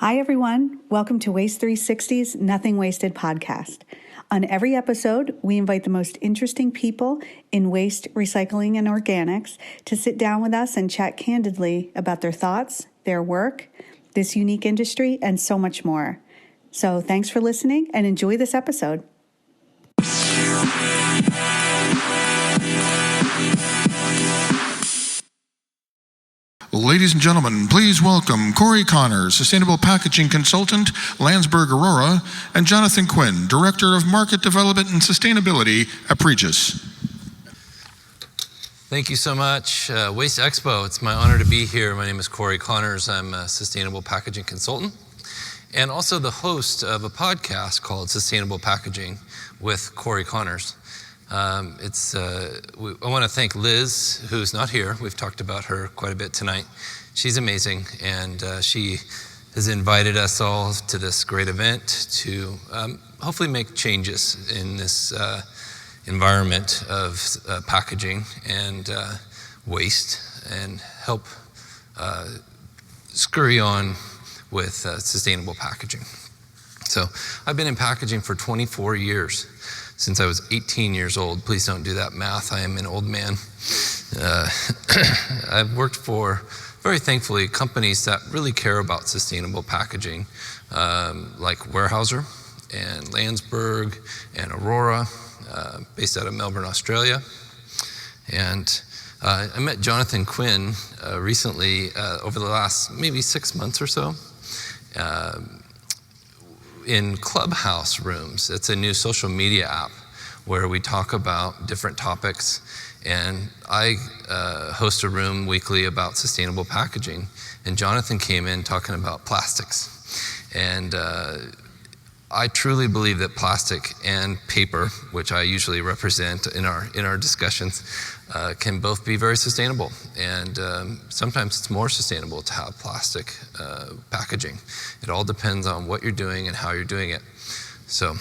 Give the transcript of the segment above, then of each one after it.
Hi, everyone. Welcome to Waste 360's Nothing Wasted podcast. On every episode, we invite the most interesting people in waste, recycling, and organics to sit down with us and chat candidly about their thoughts, their work, this unique industry, and so much more. So thanks for listening and enjoy this episode. Ladies and gentlemen, please welcome Cory Connors, Sustainable Packaging Consultant, Lindberg, Orora, and Jonathan Quinn, Director of Market Development and Sustainability at Pregis. Thank you so much. WasteExpo, it's my honor to be here. My name is Cory Connors. I'm a Sustainable Packaging Consultant and also the host of a podcast called Sustainable Packaging with Cory Connors. I want to thank Liz, who's not here. We've talked about her quite a bit tonight. She's amazing, and she has invited us all to this great event to hopefully make changes in this environment of packaging and waste and help scurry on with sustainable packaging. So I've been in packaging for 24 years. Since I was 18 years old. Please don't do that math. I am an old man. I've worked for, very thankfully, companies that really care about sustainable packaging, like Weyerhaeuser and Lindberg and Orora, based out of Melbourne, Australia. And I met Jonathan Quinn recently, over the last maybe 6 months or so. In Clubhouse rooms. It's a new social media app where we talk about different topics, and I host a room weekly about sustainable packaging, and Jonathan came in talking about plastics. And I truly believe that plastic and paper, which I usually represent in our discussions, can both be very sustainable, and sometimes it's more sustainable to have plastic packaging. It all depends on what you're doing and how you're doing it. So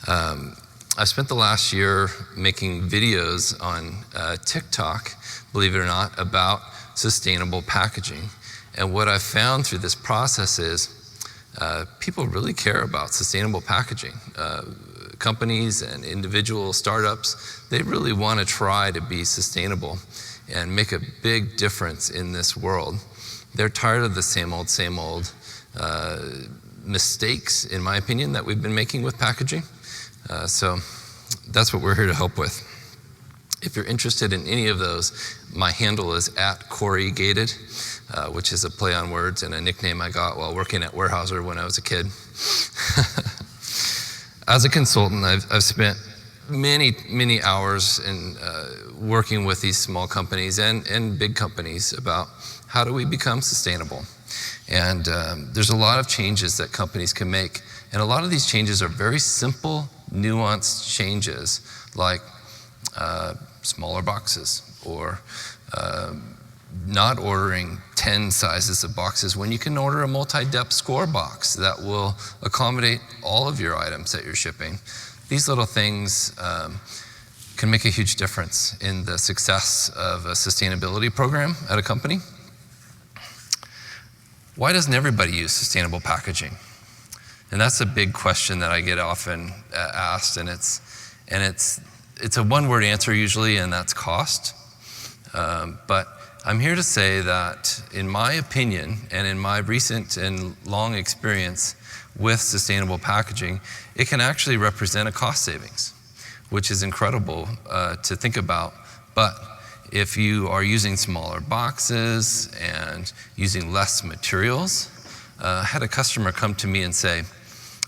I've spent the last year making videos on TikTok, believe it or not, about sustainable packaging. And what I've found through this process is people really care about sustainable packaging. Companies and individual startups, they really want to try to be sustainable and make a big difference in this world. They're tired of the same old mistakes, in my opinion, that we've been making with packaging. So that's what we're here to help with. If you're interested in any of those, my handle is @CoryGated, which is a play on words and a nickname I got while working at Weyerhaeuser when I was a kid. As a consultant, I've spent many hours in working with these small companies and big companies about how do we become sustainable. And there's a lot of changes that companies can make. And a lot of these changes are very simple, nuanced changes, like smaller boxes, or not ordering 10 sizes of boxes when you can order a multi-depth score box that will accommodate all of your items that you're shipping. These little things can make a huge difference in the success of a sustainability program at a company. Why doesn't everybody use sustainable packaging? And that's a big question that I get often asked, and it's a one-word answer usually, and that's cost. But I'm here to say that, in my opinion, and in my recent and long experience with sustainable packaging, it can actually represent a cost savings, which is incredible to think about. But if you are using smaller boxes and using less materials, I had a customer come to me and say,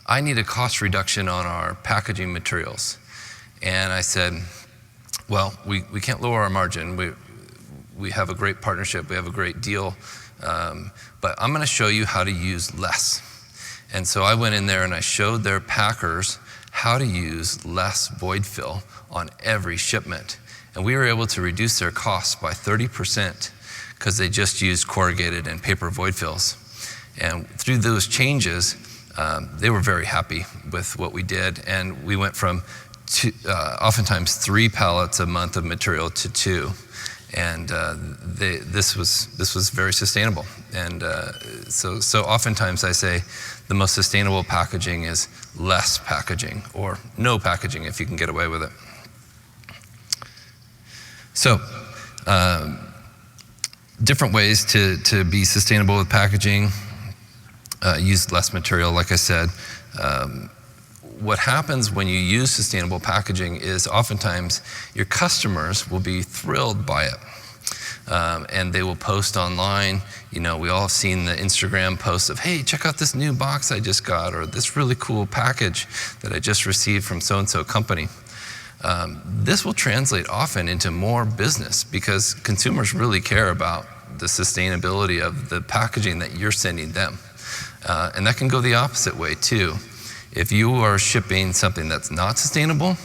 I need a cost reduction on our packaging materials. And I said, well, we can't lower our margin. We have a great partnership, we have a great deal, but I'm gonna show you how to use less. And so I went in there and I showed their packers how to use less void fill on every shipment. And we were able to reduce their costs by 30% because they just used corrugated and paper void fills. And through those changes, they were very happy with what we did. And we went from oftentimes 3 pallets a month of material to 2. And this was very sustainable. And so oftentimes I say the most sustainable packaging is less packaging, or no packaging if you can get away with it. So different ways to be sustainable with packaging. Use less material, like I said. What happens when you use sustainable packaging is oftentimes your customers will be thrilled by it. And they will post online. You know, we all have seen the Instagram posts of, hey, check out this new box I just got, or this really cool package that I just received from so-and-so company. This will translate often into more business because consumers really care about the sustainability of the packaging that you're sending them. And that can go the opposite way too. If you are shipping something that's not sustainable,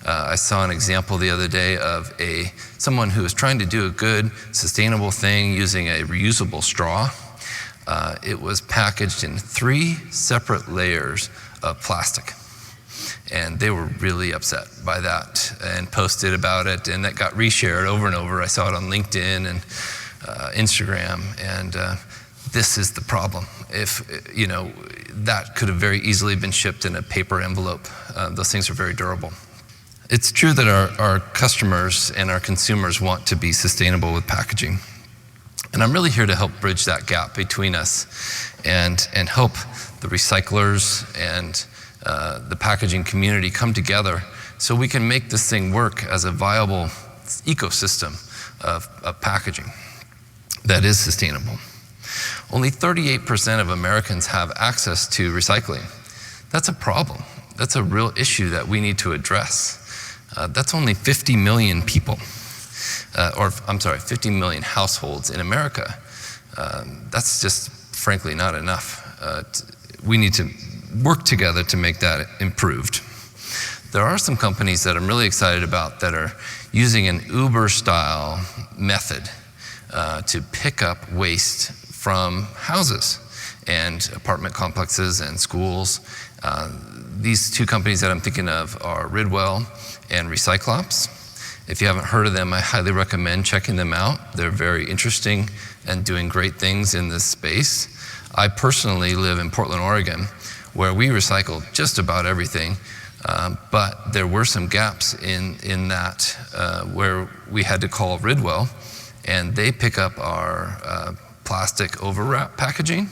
I saw an example the other day of someone who was trying to do a good, sustainable thing using a reusable straw. It was packaged in 3 separate layers of plastic. And they were really upset by that and posted about it, and that got reshared over and over. I saw it on LinkedIn and Instagram, and this is the problem. If, you know, that could have very easily been shipped in a paper envelope. Those things are very durable. It's true that our customers and our consumers want to be sustainable with packaging. And I'm really here to help bridge that gap between us and help the recyclers and the packaging community come together so we can make this thing work as a viable ecosystem of packaging that is sustainable. Only 38% of Americans have access to recycling. That's a problem. That's a real issue that we need to address. That's only 50 million people, 50 million households in America. That's just frankly not enough. We need to work together to make that improved. There are some companies that I'm really excited about that are using an Uber-style method to pick up waste from houses and apartment complexes and schools. These 2 companies that I'm thinking of are Ridwell and Recyclops. If you haven't heard of them, I highly recommend checking them out. They're very interesting and doing great things in this space. I personally live in Portland, Oregon, where we recycle just about everything, but there were some gaps in that where we had to call Ridwell, and they pick up our plastic overwrap packaging.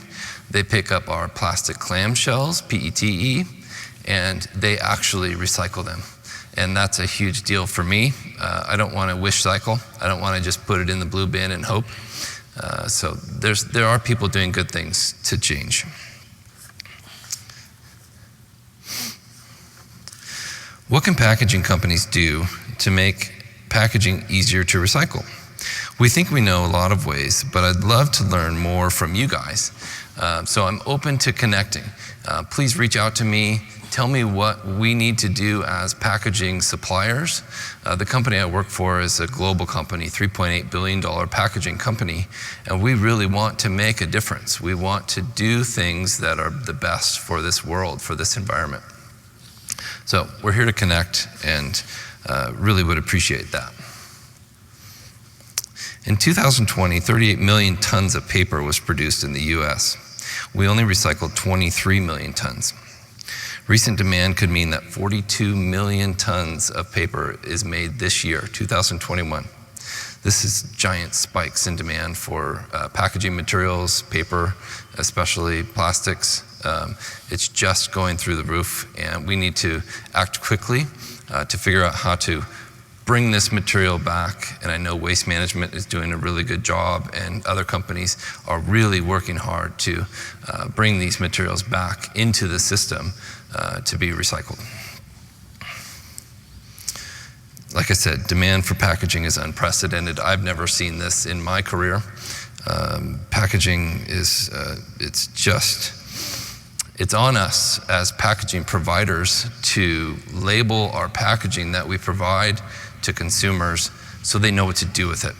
They pick up our plastic clamshells, PETE, and they actually recycle them. And that's a huge deal for me. I don't want to wish cycle. I don't want to just put it in the blue bin and hope. So there are people doing good things to change. What can packaging companies do to make packaging easier to recycle? We think we know a lot of ways, but I'd love to learn more from you guys. So I'm open to connecting. Please reach out to me. Tell me what we need to do as packaging suppliers. The company I work for is a global company, $3.8 billion packaging company, and we really want to make a difference. We want to do things that are the best for this world, for this environment. So we're here to connect and really would appreciate that. In 2020, 38 million tons of paper was produced in the US. We only recycled 23 million tons. Recent demand could mean that 42 million tons of paper is made this year, 2021. This is giant spikes in demand for packaging materials, paper, especially plastics. It's just going through the roof, and we need to act quickly to figure out how to bring this material back. And I know Waste Management is doing a really good job, and other companies are really working hard to bring these materials back into the system to be recycled. Like I said, demand for packaging is unprecedented. I've never seen this in my career. Packaging is, it's on us as packaging providers to label our packaging that we provide to consumers so they know what to do with it.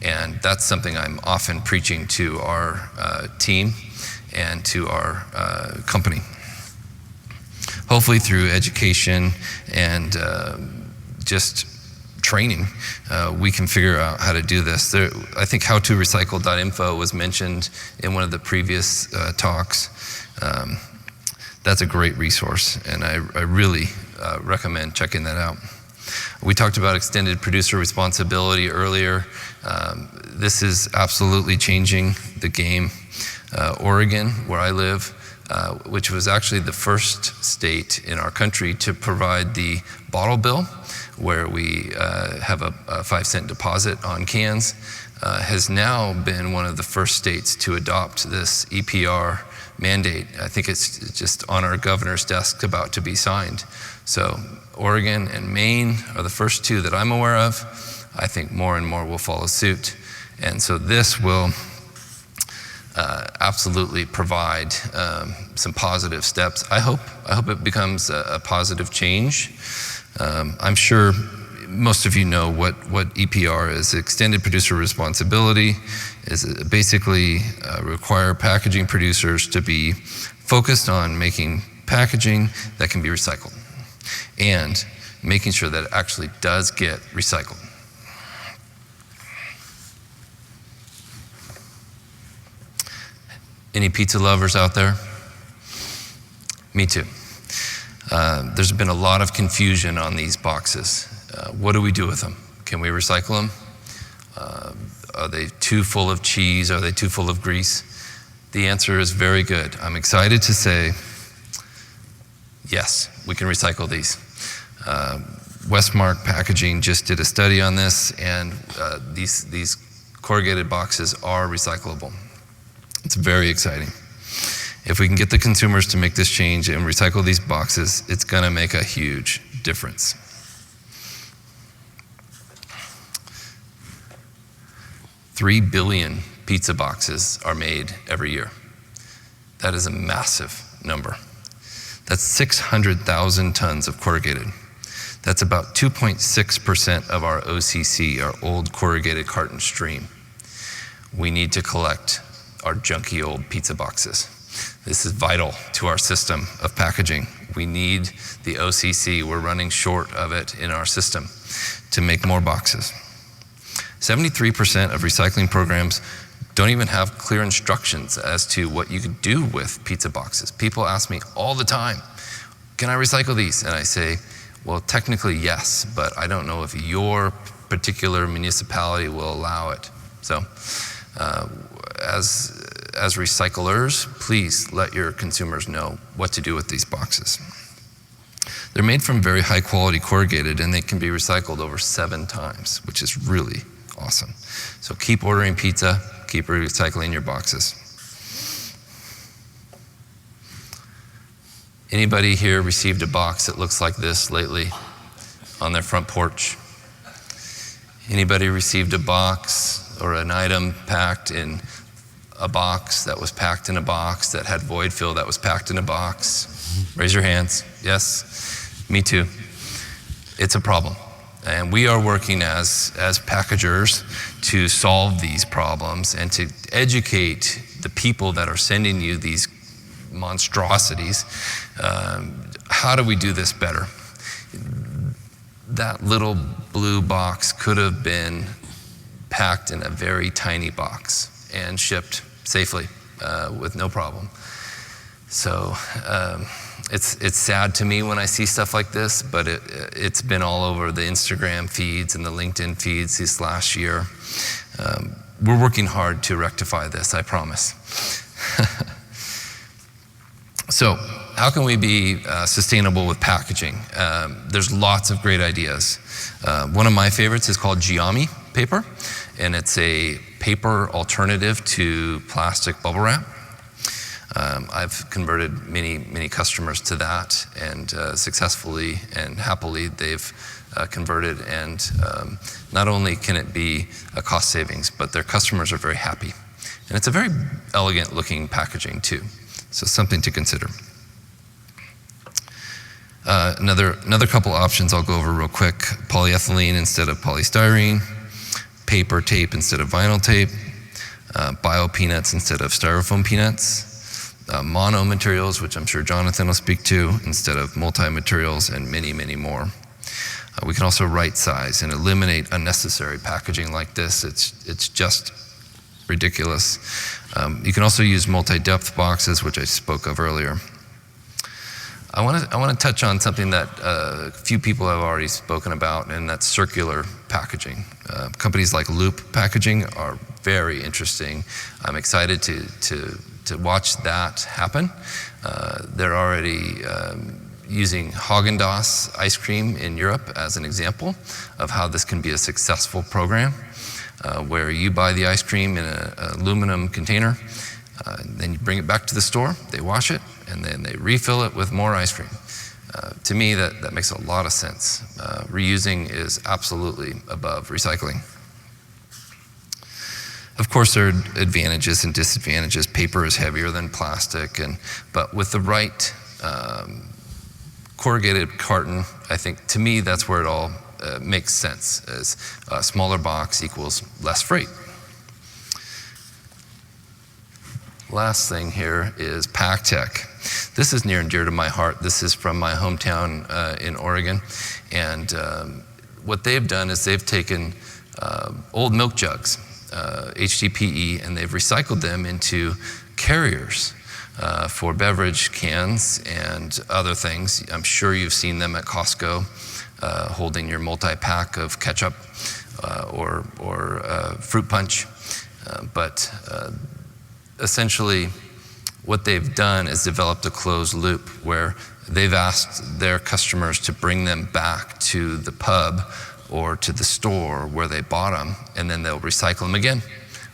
And that's something I'm often preaching to our team and to our company. Hopefully through education and just training, we can figure out how to do this. I think howtorecycle.info was mentioned in one of the previous talks. That's a great resource, and I really recommend checking that out. We talked about extended producer responsibility earlier. This is absolutely changing the game. Oregon, where I live, which was actually the first state in our country to provide the bottle bill, where we have a 5-cent deposit on cans, has now been one of the first states to adopt this EPR mandate. I think it's just on our governor's desk about to be signed. So Oregon and Maine are the first two that I'm aware of. I think more and more will follow suit. And so this will absolutely provide some positive steps. I hope it becomes a positive change. I'm sure most of you know what EPR is. Extended producer responsibility is basically require packaging producers to be focused on making packaging that can be recycled and making sure that it actually does get recycled. Any pizza lovers out there? Me too. There's been a lot of confusion on these boxes. What do we do with them? Can we recycle them? Are they too full of cheese? Are they too full of grease? The answer is very good. I'm excited to say, yes, we can recycle these. Westmark Packaging just did a study on this, and these corrugated boxes are recyclable. It's very exciting. If we can get the consumers to make this change and recycle these boxes, it's gonna make a huge difference. $3 billion pizza boxes are made every year. That is a massive number. That's 600,000 tons of corrugated. That's about 2.6% of our OCC, our old corrugated carton stream. We need to collect our junky old pizza boxes. This is vital to our system of packaging. We need the OCC. We're running short of it in our system to make more boxes. 73% of recycling programs don't even have clear instructions as to what you could do with pizza boxes. People ask me all the time, can I recycle these? And I say, well, technically yes, but I don't know if your particular municipality will allow it. So as recyclers, please let your consumers know what to do with these boxes. They're made from very high quality corrugated, and they can be recycled over 7 times, which is really awesome. So keep ordering pizza, keep recycling your boxes. Anybody here received a box that looks like this lately on their front porch? Anybody received a box or an item packed in a box that was packed in a box that had void fill that was packed in a box? Raise your hands. Yes, me too. It's a problem. And we are working as packagers to solve these problems and to educate the people that are sending you these monstrosities. How do we do this better? That little blue box could have been packed in a very tiny box and shipped safely with no problem. So it's sad to me when I see stuff like this, but it's been all over the Instagram feeds and the LinkedIn feeds this last year. We're working hard to rectify this, I promise. So how can we be sustainable with packaging? There's lots of great ideas. One of my favorites is called Giami paper, and it's a paper alternative to plastic bubble wrap. I've converted many customers to that, and successfully and happily they've converted, and not only can it be a cost savings, but their customers are very happy. And it's a very elegant looking packaging too, so something to consider. Another couple options I'll go over real quick: polyethylene instead of polystyrene, paper tape instead of vinyl tape, bio peanuts instead of styrofoam peanuts, mono materials, which I'm sure Jonathan will speak to, instead of multi-materials, and many more. We can also right size and eliminate unnecessary packaging like this. It's just ridiculous. You can also use multi-depth boxes, which I spoke of earlier. I want to touch on something that a few people have already spoken about, and that's circular packaging. Companies like Loop Packaging are very interesting. I'm excited to watch that happen. They're already using Haagen-Dazs ice cream in Europe as an example of how this can be a successful program, where you buy the ice cream in an aluminum container, then you bring it back to the store, they wash it, and then they refill it with more ice cream. To me, that makes a lot of sense. Reusing is absolutely above recycling. Of course, there are advantages and disadvantages. Paper is heavier than plastic, but with the right corrugated carton, I think, to me, that's where it all makes sense, as a smaller box equals less freight. Last thing here is Pactech. This is near and dear to my heart. This is from my hometown in Oregon. And what they've done is they've taken old milk jugs, HDPE, and they've recycled them into carriers for beverage cans and other things. I'm sure you've seen them at Costco, holding your multi-pack of ketchup or fruit punch. But essentially, what they've done is developed a closed loop where they've asked their customers to bring them back to the pub or to the store where they bought them, and then they'll recycle them again,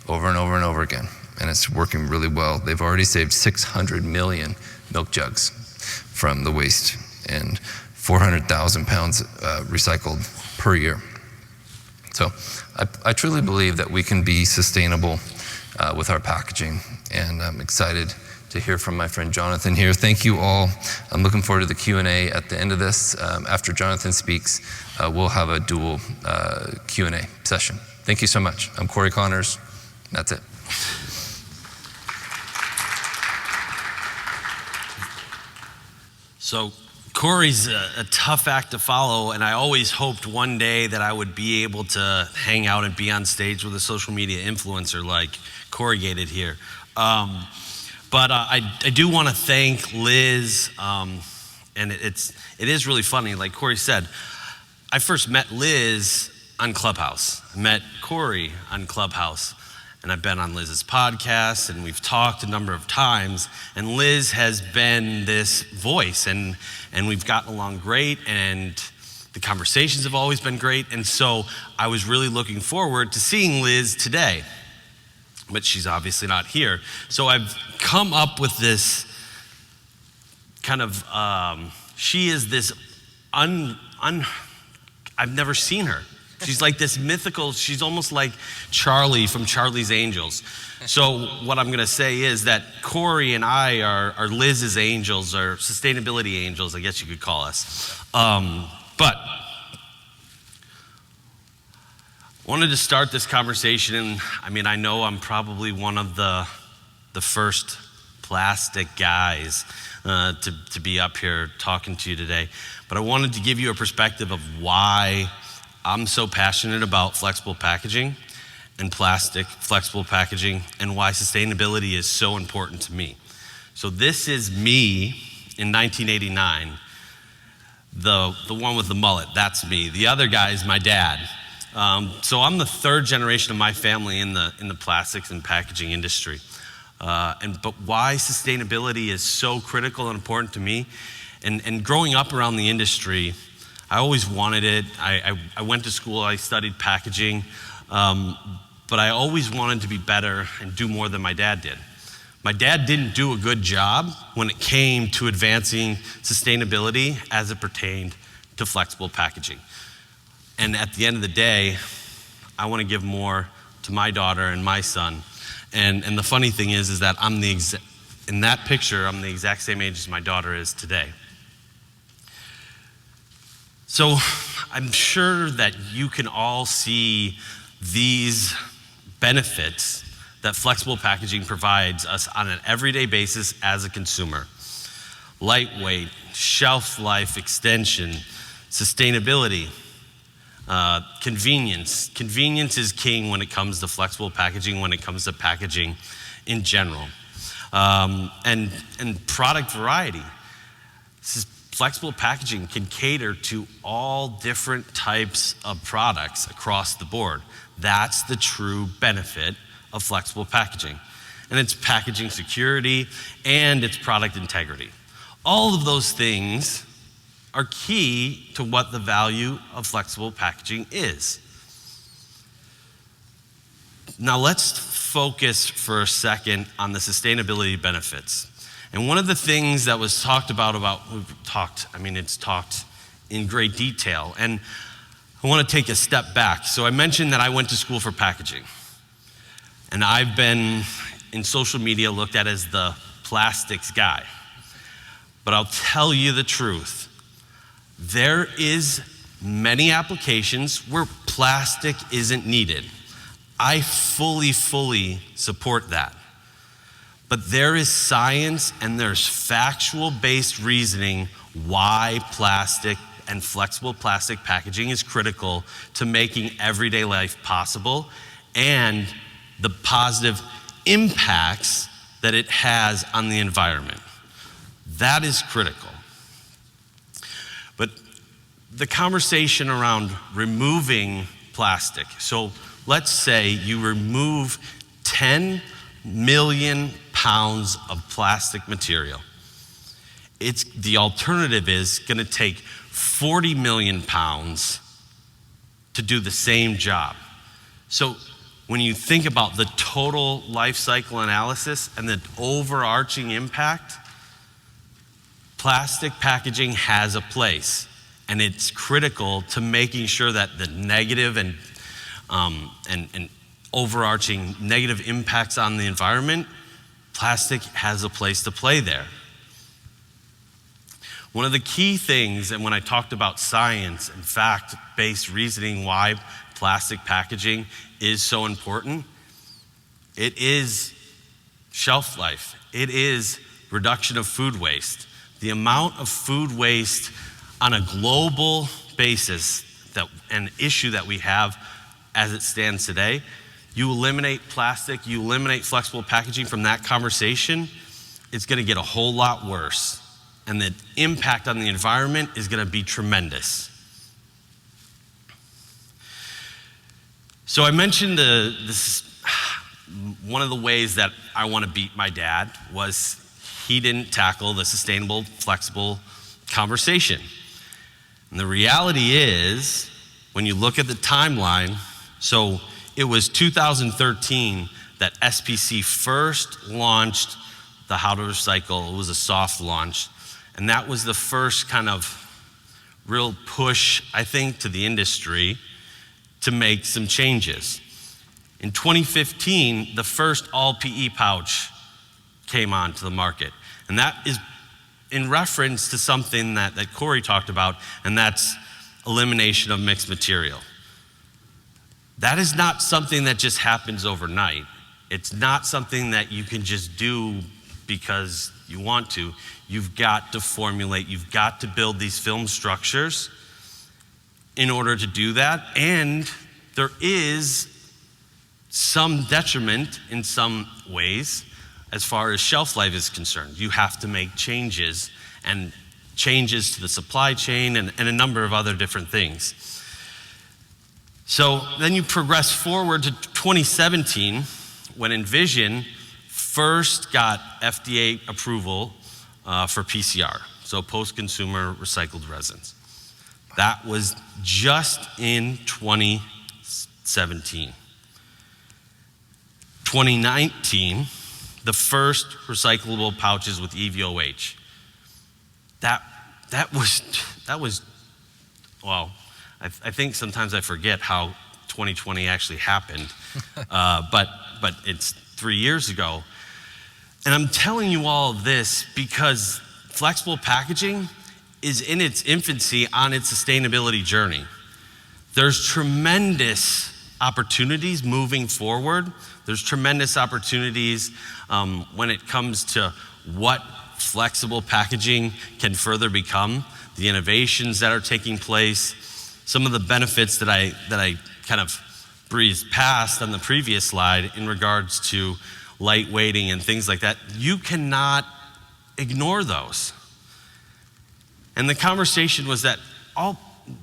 over and over and over again. And it's working really well. They've already saved 600 million milk jugs from the waste and 400,000 pounds recycled per year. So I truly believe that we can be sustainable with our packaging, and I'm excited to hear from my friend Jonathan here. Thank you all. I'm looking forward to the Q&A at the end of this. After Jonathan speaks, we'll have a dual Q&A session. Thank you so much. I'm Cory Connors. That's it. So Cory's a tough act to follow, and I always hoped one day that I would be able to hang out and be on stage with a social media influencer like Corrugated here. But I do want to thank Liz, and it is really funny. Like Cory said, I first met Liz on Clubhouse. I met Cory on Clubhouse, and I've been on Liz's podcast, and we've talked a number of times, and Liz has been this voice, and we've gotten along great, and the conversations have always been great, and so I was really looking forward to seeing Liz today, but she's obviously not here. So I've come up with this kind of, she is this I've never seen her. She's like this mythical, she's almost like Charlie from Charlie's Angels. So what I'm gonna say is that Cory and I are Liz's angels, or sustainability angels, I guess you could call us. But wanted to start this conversation, and I know I'm probably one of the first plastic guys to be up here talking to you today, but I wanted to give you a perspective of why I'm so passionate about flexible packaging and plastic flexible packaging, and why sustainability is so important to me. So this is me in 1989. The one with the mullet, that's me. The other guy is my dad. So I'm the third generation of my family in the plastics and packaging industry. But why sustainability is so critical and important to me, and growing up around the industry, I always wanted it. I went to school, I studied packaging, but I always wanted to be better and do more than my dad did. My dad didn't do a good job when it came to advancing sustainability as it pertained to flexible packaging. And at the end of the day, I want to give more to my daughter and my son. And the funny thing is that in that picture, I'm the exact same age as my daughter is today. So I'm sure that you can all see these benefits that flexible packaging provides us on an everyday basis as a consumer. Lightweight, shelf life extension, sustainability, Convenience. Convenience is king when it comes to flexible packaging, when it comes to packaging in general. And product variety. Flexible packaging can cater to all different types of products across the board. That's the true benefit of flexible packaging. And it's packaging security and it's product integrity. All of those things are key to what the value of flexible packaging is. Now let's focus for a second on the sustainability benefits. And one of the things that was talked it's talked in great detail. And I want to take a step back. So I mentioned that I went to school for packaging. And I've been in social media looked at as the plastics guy. But I'll tell you the truth. There is many applications where plastic isn't needed. I fully support that. But there is science and there's factual-based reasoning why plastic and flexible plastic packaging is critical to making everyday life possible and the positive impacts that it has on the environment. That is critical. But the conversation around removing plastic, so let's say you remove 10 million pounds of plastic material. The alternative is gonna take 40 million pounds to do the same job. So when you think about the total life cycle analysis and the overarching impact, plastic packaging has a place, and it's critical to making sure that the negative and overarching negative impacts on the environment, plastic has a place to play there. One of the key things, and when I talked about science and fact-based reasoning why plastic packaging is so important, it is shelf life. It is reduction of food waste. The amount of food waste on a global basis, an issue that we have as it stands today, you eliminate plastic, you eliminate flexible packaging from that conversation, it's gonna get a whole lot worse. And the impact on the environment is gonna be tremendous. So I mentioned one of the ways that I wanna beat my dad was he didn't tackle the sustainable, flexible conversation. And the reality is, when you look at the timeline, so it was 2013 that SPC first launched the How to Recycle. It was a soft launch. And that was the first kind of real push, I think, to the industry to make some changes. In 2015, the first all PE pouch came onto the market. And that is in reference to something that Cory talked about, and that's elimination of mixed material. That is not something that just happens overnight. It's not something that you can just do because you want to. You've got to formulate, you've got to build these film structures in order to do that. And there is some detriment in some ways as far as shelf life is concerned. You have to make changes and changes to the supply chain and a number of other different things. So then you progress forward to 2017 when Envision first got FDA approval for PCR, so post-consumer recycled resins. That was just in 2017. 2019, the first recyclable pouches with EVOH. That was, well, I think sometimes I forget how 2020 actually happened, but it's 3 years ago. And I'm telling you all of this because flexible packaging is in its infancy on its sustainability journey. There's tremendous opportunities moving forward. There's tremendous opportunities when it comes to what flexible packaging can further become, the innovations that are taking place. some of the benefits that I kind of breezed past on the previous slide in regards to lightweighting and things like that, you cannot ignore those. And the conversation was that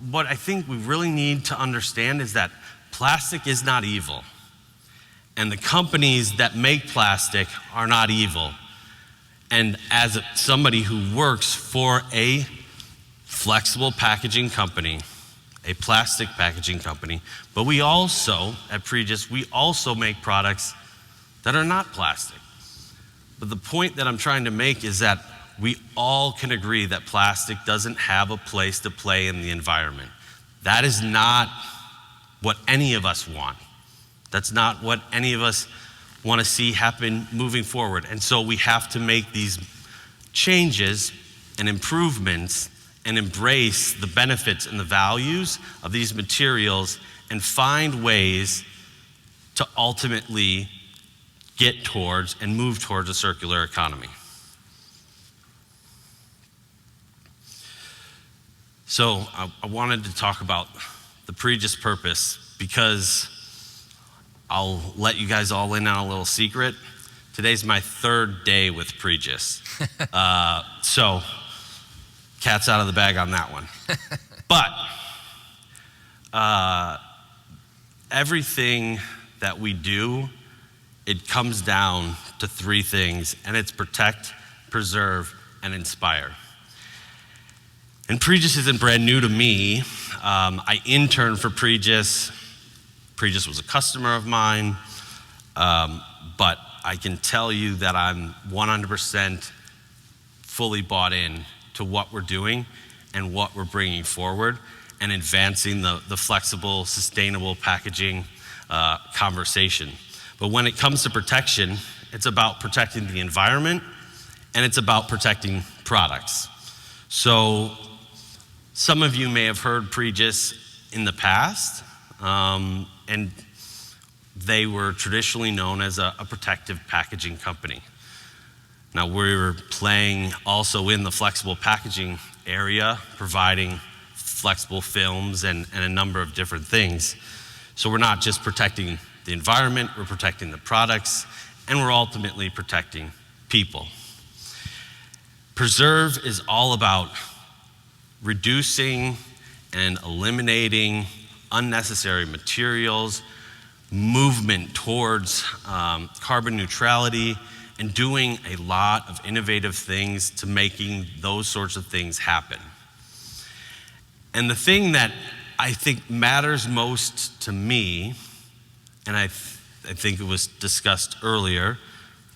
what I think we really need to understand is that plastic is not evil. And the companies that make plastic are not evil. And as somebody who works for a flexible packaging company, a plastic packaging company, but we also, at Pregis, we also make products that are not plastic. But the point that I'm trying to make is that we all can agree that plastic doesn't have a place to play in the environment. That is not what any of us want. That's not what any of us want to see happen moving forward. And so we have to make these changes and improvements and embrace the benefits and the values of these materials and find ways to ultimately get towards and move towards a circular economy. So I wanted to talk about the Pregis purpose because I'll let you guys all in on a little secret. Today's my 3rd day with Pregis. So cat's out of the bag on that one. But everything that we do, it comes down to 3 things, and it's protect, preserve, and inspire. And Pregis isn't brand new to me. I interned for Pregis. Pregis was a customer of mine, but I can tell you that I'm 100% fully bought in to what we're doing and what we're bringing forward and advancing the flexible, sustainable packaging conversation. But when it comes to protection, it's about protecting the environment and it's about protecting products. So some of you may have heard Pregis in the past, and they were traditionally known as a protective packaging company. Now we're playing also in the flexible packaging area, providing flexible films and a number of different things. So we're not just protecting the environment, we're protecting the products, and we're ultimately protecting people. Preserve is all about reducing and eliminating unnecessary materials, movement towards carbon neutrality, and doing a lot of innovative things to making those sorts of things happen. And the thing that I think matters most to me, and I think it was discussed earlier,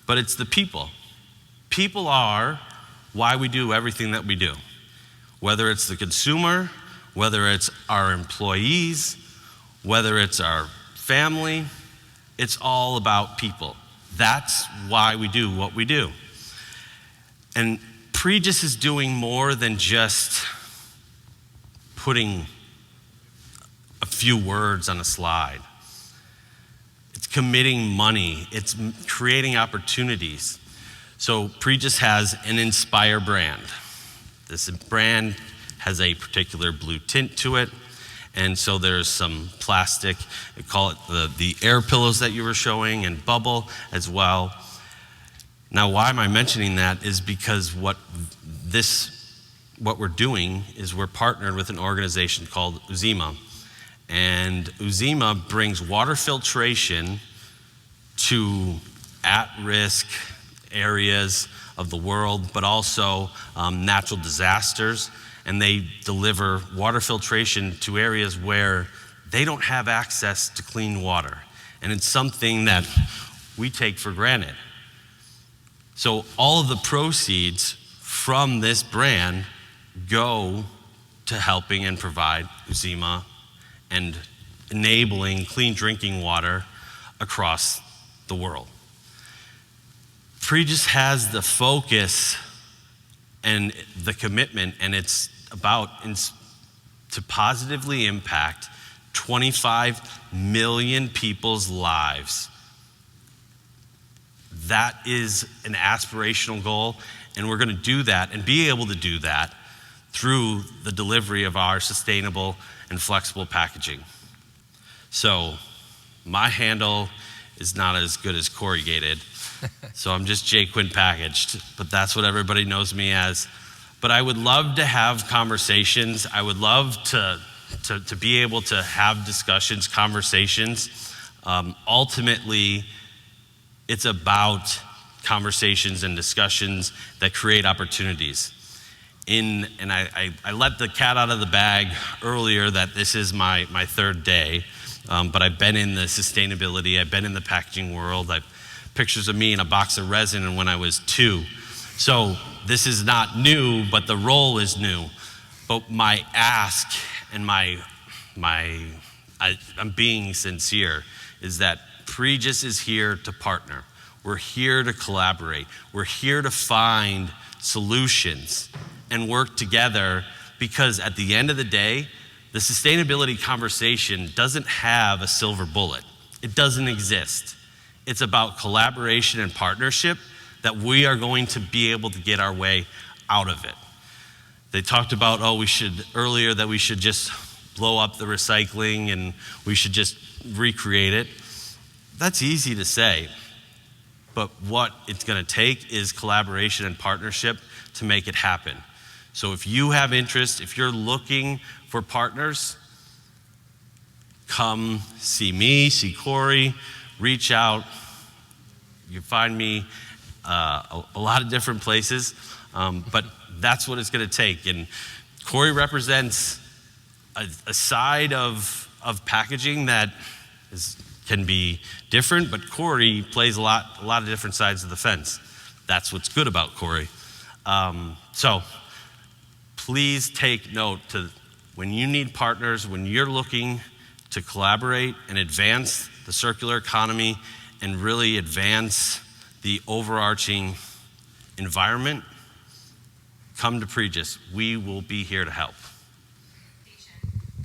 but it's the people. People are why we do everything that we do. Whether it's the consumer, whether it's our employees, whether it's our family, it's all about people. That's why we do what we do. And Pregis is doing more than just putting a few words on a slide. It's committing money. It's creating opportunities. So Pregis has an Inspire brand. This brand has a particular blue tint to it. And so there's some plastic, we call it the air pillows that you were showing, and bubble as well. Now, why am I mentioning that is because what we're doing is we're partnered with an organization called Uzima. And Uzima brings water filtration to at-risk areas of the world, but also natural disasters. And they deliver water filtration to areas where they don't have access to clean water. And it's something that we take for granted. So all of the proceeds from this brand go to helping and provide Uzima and enabling clean drinking water across the world. Pregis has the focus and the commitment, and it's about to positively impact 25 million people's lives. That is an aspirational goal, and we're going to do that and be able to do that through the delivery of our sustainable and flexible packaging. So my handle is not as good as corrugated, so I'm just J. Quinn Packaged, but that's what everybody knows me as. But I would love to have conversations. I would love to be able to have discussions, conversations. Ultimately, it's about conversations and discussions that create opportunities. And I let the cat out of the bag earlier that this is my third day, but I've been in the sustainability, I've been in the packaging world. I've pictures of me in a box of resin when I was 2. So this is not new, but the role is new. But my ask and I'm being sincere, is that Pregis is here to partner. We're here to collaborate. We're here to find solutions and work together, because at the end of the day, the sustainability conversation doesn't have a silver bullet. It doesn't exist. It's about collaboration and partnership that we are going to be able to get our way out of it. They talked about, earlier that we should just blow up the recycling and we should just recreate it. That's easy to say, but what it's gonna take is collaboration and partnership to make it happen. So if you have interest, if you're looking for partners, come see me, see Cory, reach out. You find me a lot of different places, but that's what it's gonna take. And Cory represents a side of packaging that can be different, but Cory plays a lot of different sides of the fence. That's what's good about Cory. So please take note to when you need partners, when you're looking to collaborate and advance the circular economy and really advance the overarching environment, come to Pregis. We will be here to help.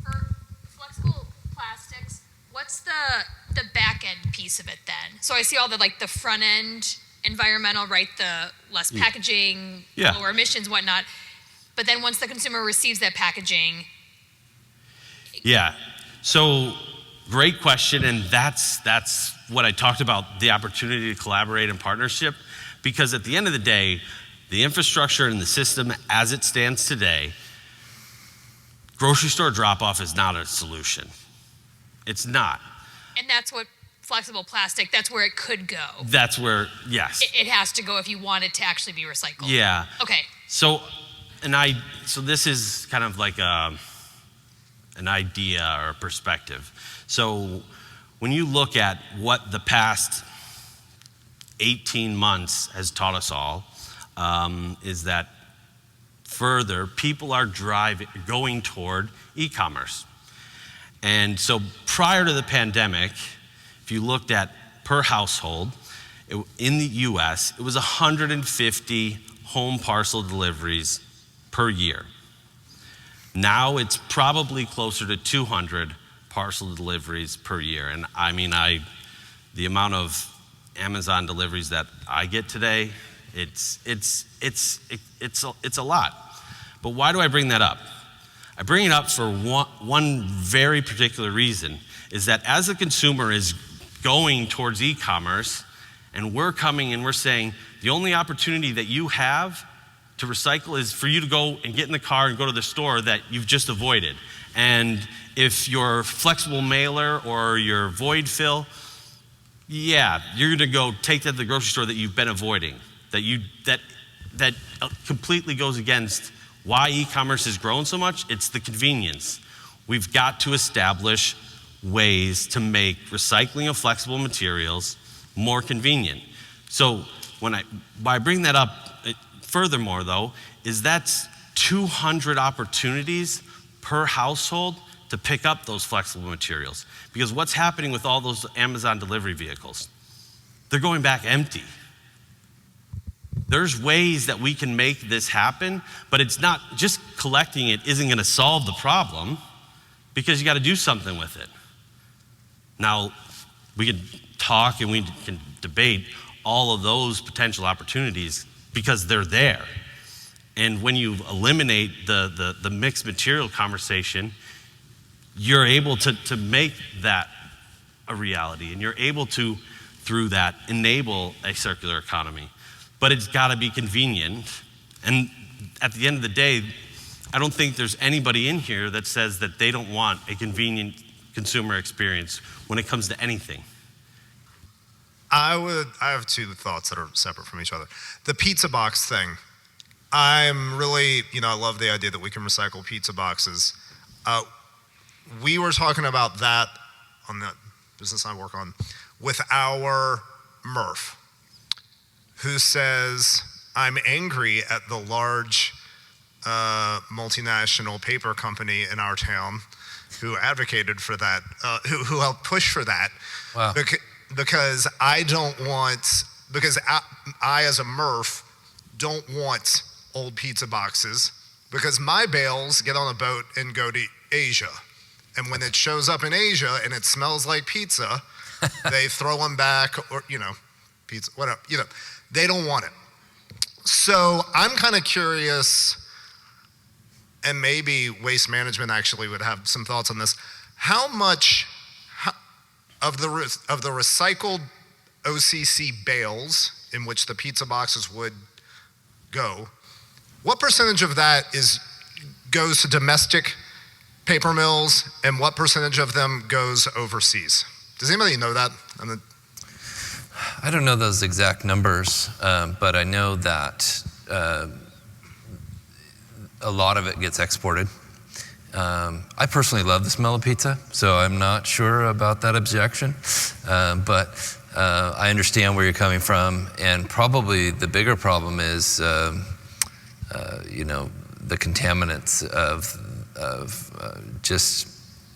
For flexible plastics, what's the back end piece of it then? So I see all the the front end environmental, right? The less packaging, lower emissions, whatnot. But then once the consumer receives that packaging. Yeah, so great question, and that's what I talked about, the opportunity to collaborate and partnership, because at the end of the day, the infrastructure and the system as it stands today, grocery store drop-off is not a solution. It's not. And that's what flexible plastic, that's where it could go. That's where, yes. It has to go if you want it to actually be recycled. Yeah. Okay. So this is kind of like an idea or a perspective. So when you look at what the past 18 months has taught us all, is that further people are going toward e-commerce. And so prior to the pandemic, if you looked at per household, in the US, it was 150 home parcel deliveries per year. Now it's probably closer to 200 parcel deliveries per year. And I mean, the amount of Amazon deliveries that I get today, it's a lot. But why do I bring that up? I bring it up for one very particular reason, is that as a consumer is going towards e-commerce, and we're coming and we're saying, the only opportunity that you have to recycle is for you to go and get in the car and go to the store that you've just avoided. And if your flexible mailer or your void fill, yeah, you're gonna go take that to the grocery store that you've been avoiding, that completely goes against why e-commerce has grown so much. It's the convenience. We've got to establish ways to make recycling of flexible materials more convenient. So why I bring that up furthermore though, is that's 200 opportunities per household to pick up those flexible materials. Because what's happening with all those Amazon delivery vehicles? They're going back empty. There's ways that we can make this happen, but it's not just collecting it isn't gonna solve the problem, because you gotta do something with it. Now, we can talk and we can debate all of those potential opportunities because they're there. And when you eliminate the mixed material conversation, you're able to make that a reality, and you're able to, through that, enable a circular economy. But it's got to be convenient. And at the end of the day, I don't think there's anybody in here that says that they don't want a convenient consumer experience when it comes to anything. I have two thoughts that are separate from each other. The pizza box thing, I'm really, I love the idea that we can recycle pizza boxes. We were talking about that on the business I work on with our MRF, who says, I'm angry at the large multinational paper company in our town who advocated for that, who helped push for that. Wow. Because I as a MRF don't want old pizza boxes, because my bales get on a boat and go to Asia. And when it shows up in Asia and it smells like pizza, they throw them back, or, pizza, whatever, they don't want it. So I'm kind of curious, and maybe Waste Management actually would have some thoughts on this. How much of the recycled OCC bales in which the pizza boxes would go, what percentage of that goes to domestic paper mills, and what percentage of them goes overseas? Does anybody know that? I don't know those exact numbers, but I know that a lot of it gets exported. I personally love the smell of pizza, so I'm not sure about that objection, but I understand where you're coming from, and probably the bigger problem is, the contaminants of just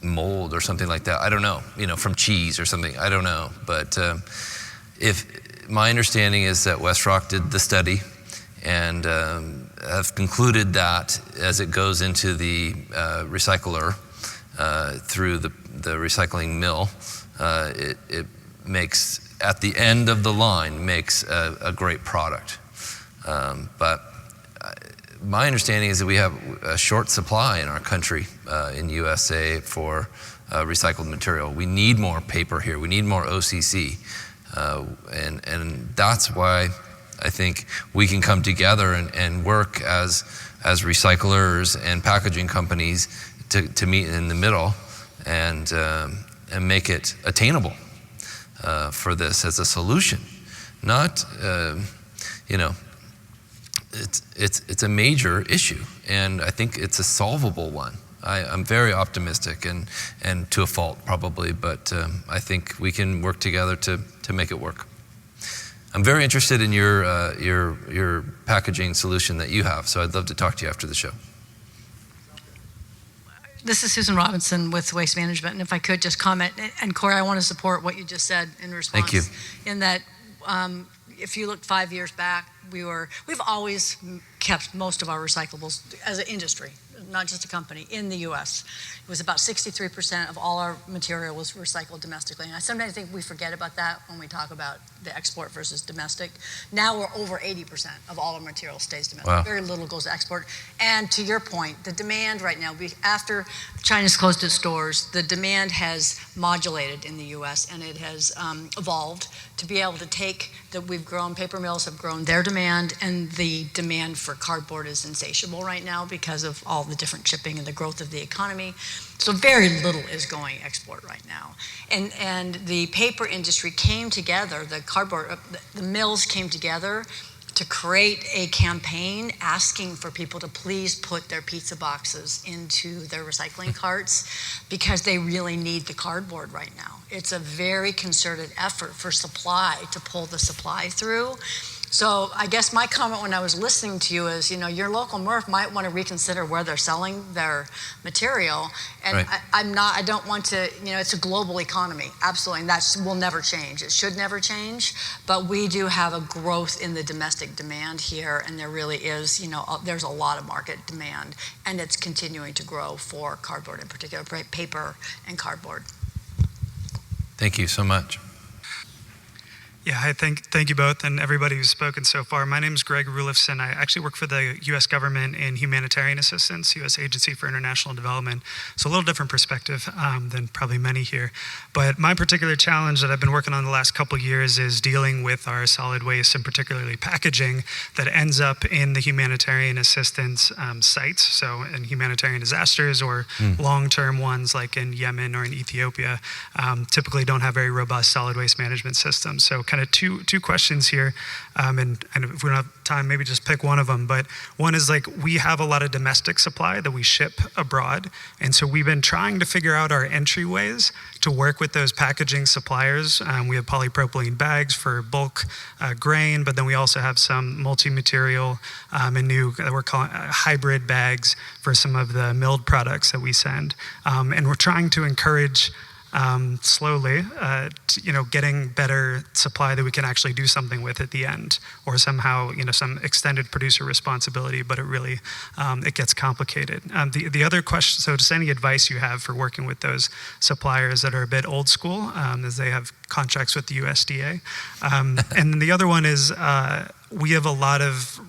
mold or something like that. I don't know, from cheese or something. I don't know, but if my understanding is that WestRock did the study and have concluded that as it goes into the recycler through the recycling mill, it makes, at the end of the line, makes a great product. But my understanding is that we have a short supply in our country, in USA, for recycled material. We need more paper here. We need more OCC. And that's why I think we can come together and work as recyclers and packaging companies to meet in the middle and make it attainable for this as a solution. Not, it's a major issue, and I think it's a solvable one. I'm very optimistic, and to a fault probably, but I think we can work together to make it work. I'm very interested in your packaging solution that you have, so I'd love to talk to you after the show. This is Susan Robinson with Waste Management, and if I could just comment, and Cory, I want to support what you just said in response. Thank you. In that, if you look 5 years back, we've always kept most of our recyclables as an industry, not just a company, in the U.S. It was about 63% of all our material was recycled domestically. And I sometimes think we forget about that when we talk about the export versus domestic. Now we're over 80% of all our material stays domestic. Wow. Very little goes to export. And to your point, the demand right now, after China's closed its doors, the demand has modulated in the U.S. and it has evolved to be able to take that we've grown, paper mills have grown their demand, and the demand for cardboard is insatiable right now because of all the different shipping and the growth of the economy. So very little is going export right now. And the paper industry came together, the mills came together to create a campaign asking for people to please put their pizza boxes into their recycling carts because they really need the cardboard right now. It's a very concerted effort for supply to pull the supply through. So I guess my comment when I was listening to you is, your local MRF might want to reconsider where they're selling their material. And right. I don't want to, it's a global economy, absolutely, and that will never change. It should never change, but we do have a growth in the domestic demand here, and there really is, there's a lot of market demand, and it's continuing to grow for cardboard in particular, paper and cardboard. Thank you so much. Yeah, hi, thank you both and everybody who's spoken so far. My name is Greg Rulefson. I actually work for the U.S. government in humanitarian assistance, U.S. Agency for International Development. So a little different perspective than probably many here. But my particular challenge that I've been working on the last couple of years is dealing with our solid waste and particularly packaging that ends up in the humanitarian assistance sites. So in humanitarian disasters or long-term ones like in Yemen or in Ethiopia, typically don't have very robust solid waste management systems. So kind of two questions here, and if we don't have time, maybe just pick one of them. But one is like, we have a lot of domestic supply that we ship abroad, and so we've been trying to figure out our entryways to work with those packaging suppliers. We have polypropylene bags for bulk grain, but then we also have some multi-material and new, we're calling hybrid bags for some of the milled products that we send. And we're trying to encourage slowly, getting better supply that we can actually do something with at the end, or somehow, some extended producer responsibility, but it really, it gets complicated. The other question, so just any advice you have for working with those suppliers that are a bit old school, as they have contracts with the USDA. And then the other one is, we have a lot of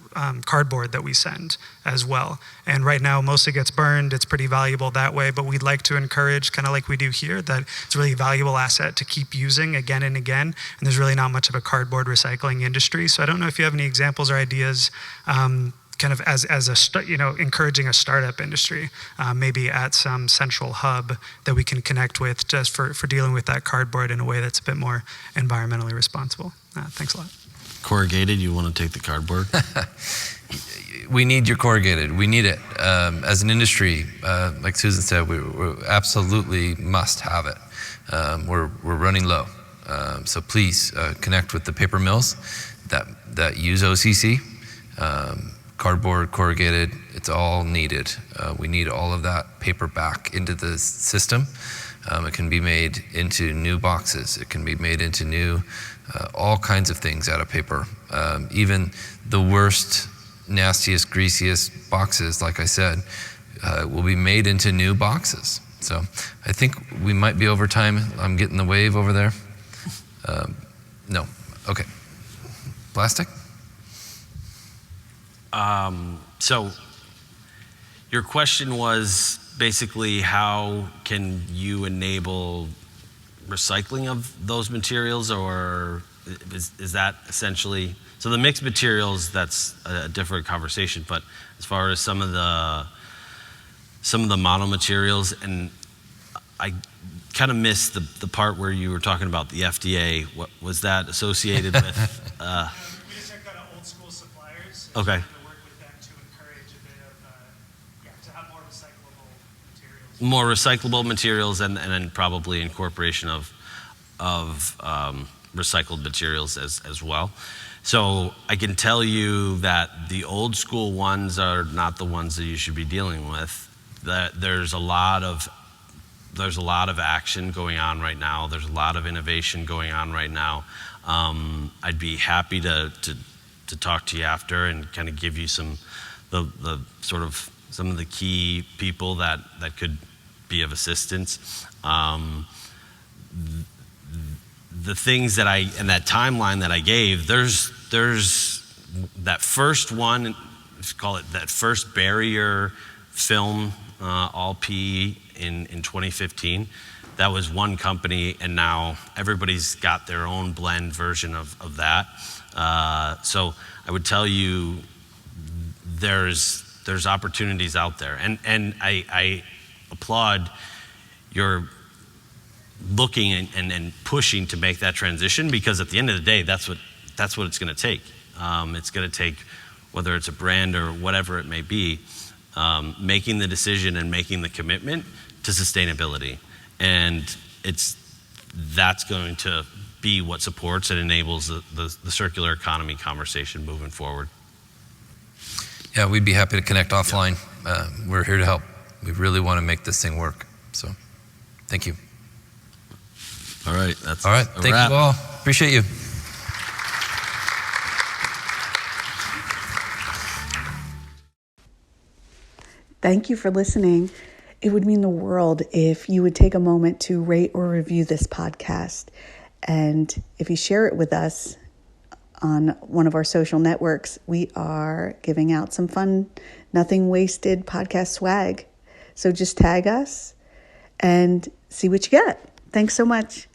cardboard that we send as well. And right now, mostly gets burned. It's pretty valuable that way, but we'd like to encourage, kind of like we do here, that it's a really valuable asset to keep using again and again. And there's really not much of a cardboard recycling industry. So I don't know if you have any examples or ideas kind of as encouraging a startup industry, maybe at some central hub that we can connect with just for dealing with that cardboard in a way that's a bit more environmentally responsible. Thanks a lot. Corrugated, you want to take the cardboard? We need your corrugated. We need it. As an industry, like Susan said, we absolutely must have it. We're running low. So please connect with the paper mills that use OCC. Cardboard, corrugated, it's all needed. We need all of that paper back into the system. It can be made into new boxes. It can be made into new, all kinds of things out of paper. Even the worst, nastiest, greasiest boxes, like I said, will be made into new boxes. So I think we might be over time. I'm getting the wave over there. No, okay. Plastic? So your question was basically, how can you enable recycling of those materials, or is that essentially, so the mixed materials, that's a different conversation, but as far as some of the mono materials, and I kind of missed the part where you were talking about the FDA. What was that associated with? We just have kind of old school suppliers. Okay. More recyclable materials, and then probably incorporation of recycled materials as well. So I can tell you that the old school ones are not the ones that you should be dealing with. That there's a lot of action going on right now. There's a lot of innovation going on right now. I'd be happy to talk to you after and kind of give you some of the key people that could be of assistance. The things that and that timeline that I gave, there's that first one, let's call it that first barrier film, all PE in 2015. That was one company, and now everybody's got their own blend version of that. So I would tell you there's opportunities out there, and I applaud your looking and pushing to make that transition, because at the end of the day, that's what it's going to take. It's going to take, whether it's a brand or whatever it may be, making the decision and making the commitment to sustainability, and that's going to be what supports and enables the circular economy conversation moving forward. Yeah, we'd be happy to connect offline. We're here to help. We really want to make this thing work. So, thank you. All right, that's all right. Thank you all. Appreciate you. Thank you for listening. It would mean the world if you would take a moment to rate or review this podcast. And if you share it with us on one of our social networks, we are giving out some fun Nothing Wasted podcast swag. So just tag us and see what you get. Thanks so much.